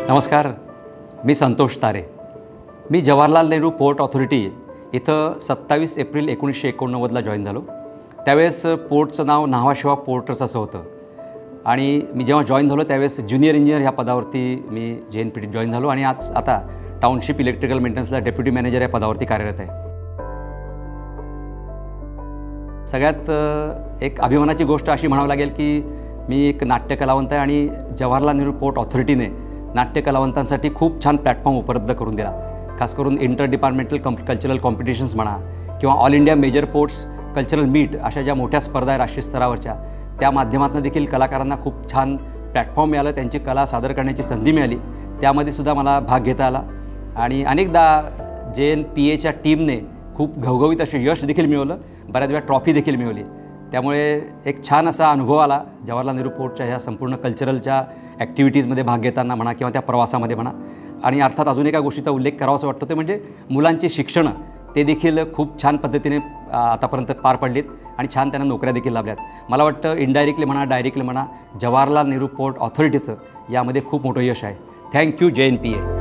नमस्कार, मी संतोष तारे. मी Jawaharlal Nehru port authority इथं 27 एप्रिल 1989ला जॉईन झालो. त्यावेळेस पोर्टचं नाव न्हावा शेवा पोर्टर्स असं होतं आणि मी जेव्हा जॉईन झालो त्यावेळेस ज्युनियर इंजिनियर ह्या पदावरती मी JNPT जॉईन झालो आणि आता टाउनशिप इलेक्ट्रिकल मेंटेनन्सला डेप्युटी मॅनेजर या पदावरती कार्यरत आहे. सगळ्यात एक अभिमानाची गोष्ट अशी म्हणावं लागेल की मी एक नाट्यकलावंत आहे आणि जवाहरलाल नेहरू पोर्ट ऑथॉरिटीने नाट्यकलावंतांसाठी खूप छान प्लॅटफॉर्म उपलब्ध करून दिला. खास करून इंटर डिपार्टमेंटल कल्चरल कॉम्पिटिशन्स म्हणा किंवा all India major ports cultural meet अशा ज्या मोठ्या स्पर्धा आहे राष्ट्रीय स्तरावरच्या, त्या माध्यमातून देखील कलाकारांना खूप छान प्लॅटफॉर्म मिळालं, त्यांची कला सादर करण्याची संधी मिळाली. त्यामध्ये सुद्धा मला भाग घेता आला आणि अनेकदा JNPAच्या टीमने खूप घवघवीत असे यश देखील मिळवलं, बऱ्याच वेळा ट्रॉफी देखील मिळवली. त्यामुळे एक छान असा अनुभव आला जवाहरलाल नेहरू पोर्टच्या ह्या संपूर्ण कल्चरलच्या ॲक्टिव्हिटीजमध्ये भाग घेताना म्हणा किंवा त्या प्रवासामध्ये म्हणा. आणि अर्थात अजून एका गोष्टीचा उल्लेख करावासा वाटतो ते म्हणजे मुलांची शिक्षणं ते देखील खूप छान पद्धतीने आतापर्यंत पार पडलीत आणि छान त्यांना नोकऱ्या देखील लाभल्यात. मला वाटतं इनडायरेक्टली म्हणा डायरेक्टली म्हणा जवाहरलाल नेहरू पोर्ट ऑथॉरिटीचं यामध्ये खूप मोठं यश आहे. Thank you JNPA.